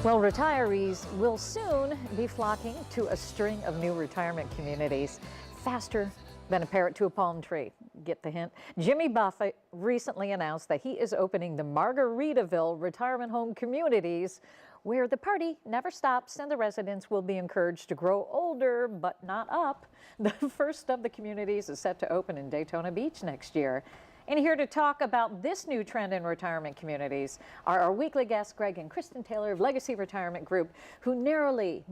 Well, retirees will soon be flocking to a string of new retirement communities faster than a parrot to a palm tree. Get the hint? Jimmy Buffett recently announced that he is opening the Margaritaville retirement home communities, where the party never stops and the residents will be encouraged to grow older but not up. The first of the communities is set to open in Daytona Beach next year. And here to talk about this new trend in retirement communities are our weekly guests, Greg and Kristen Taylor of Legacy Retirement Group, who narrowly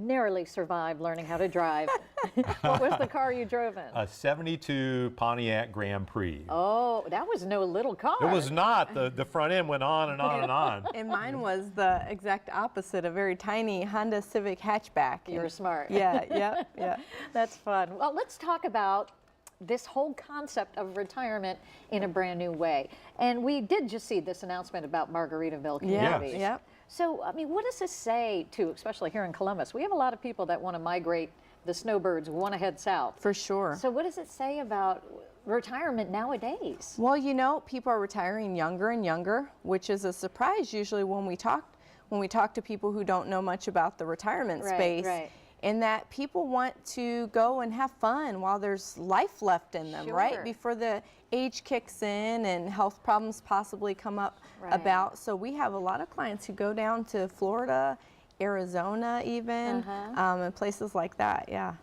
survived learning how to drive. What was the car you drove in? A 72 Pontiac Grand Prix. Oh, that was no little car. It was not. The front end went on and on and on. And mine was the exact opposite, a very tiny Honda Civic hatchback. You're smart. Yeah. That's fun. Well, let's talk about this whole concept of retirement in a brand new way. And we did just see this announcement about Margaritaville communities. Yep. So, I mean, what does this say to, especially here in Columbus? We have a lot of people that want to migrate, the snowbirds want to head south. For sure. So what does it say about retirement nowadays? Well, you know, people are retiring younger and younger, which is a surprise usually when we talk to people who don't know much about the retirement space. Right. And that people want to go and have fun while there's life left in them, right? Before the age kicks in and health problems possibly come up about. So we have a lot of clients who go down to Florida, Arizona even, and places like that, yeah.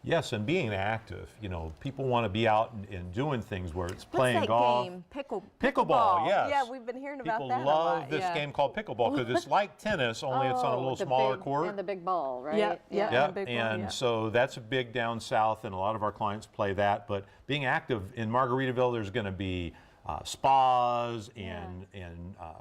Yes, and being active, you know, people want to be out and doing things where it's playing What's that golf. game? Pickleball, yes. Yeah, we've been hearing about that a People lot. love this game called pickleball because it's like tennis, only it's on a little smaller court. And the big ball, right? And so that's big down south, and a lot of our clients play that. But being active in Margaritaville, there's going to be spas and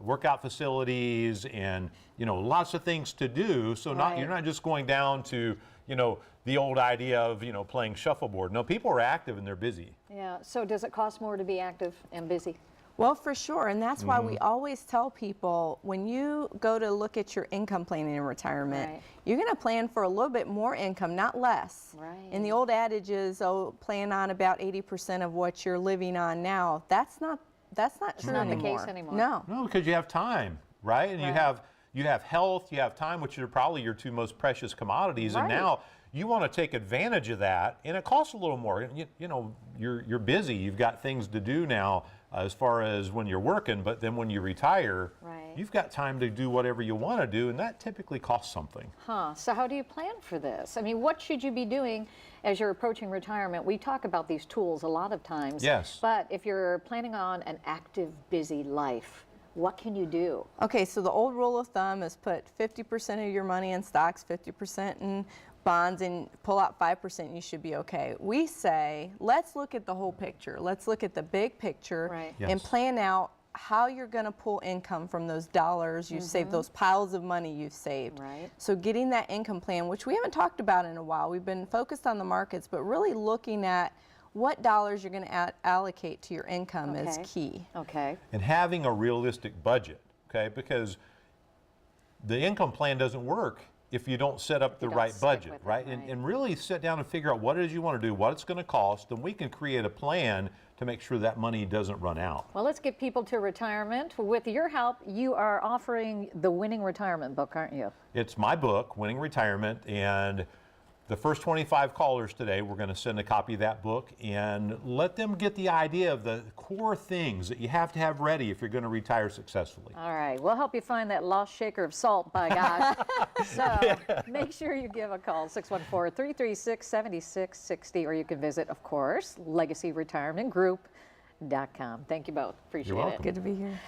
workout facilities and, you know, lots of things to do. So you're not just going down to, you know, the old idea of, you know, playing shuffleboard. No, people are active and they're busy. Yeah, so does it cost more to be active and busy? Well, for sure, and that's why we always tell people when you go to look at your income planning in retirement, you're going to plan for a little bit more income, not less. And the old adage is, oh, plan on about 80% of what you're living on now. That's not true anymore. Not the case anymore. No, because you have time, right? And you have health, you have time, which are probably your two most precious commodities, and now you want to take advantage of that, and it costs a little more. You know, you're busy. You've got things to do now as far as when you're working, but then when you retire, you've got time to do whatever you want to do, and that typically costs something. So how do you plan for this? I mean, what should you be doing as you're approaching retirement? We talk about these tools a lot of times. Yes. But if you're planning on an active, busy life, what can you do? Okay, so the old rule of thumb is put 50% of your money in stocks, 50% in bonds, and pull out 5%, you should be okay. We say, let's look at the whole picture. Let's look at the big picture and plan out how you're going to pull income from those dollars you saved, those piles of money you've saved. So getting that income plan, which we haven't talked about in a while. We've been focused on the markets, but really looking at what dollars you're going to allocate to your income is key. And having a realistic budget, because the income plan doesn't work if you don't set up the right budget, and really sit down and figure out what it is you want to do, what it's going to cost, then we can create a plan to make sure that money doesn't run out. Well, let's get people to retirement. With your help, you are offering the Winning Retirement book, aren't you? It's my book, Winning Retirement, and the first 25 callers today, we're going to send a copy of that book and let them get the idea of the core things that you have to have ready if you're going to retire successfully. All right, we'll help you find that lost shaker of salt, by gosh. So make sure you give a call, 614-336-7660, or you can visit, of course, LegacyRetirementGroup.com. Thank you both. Appreciate it. Good to be here.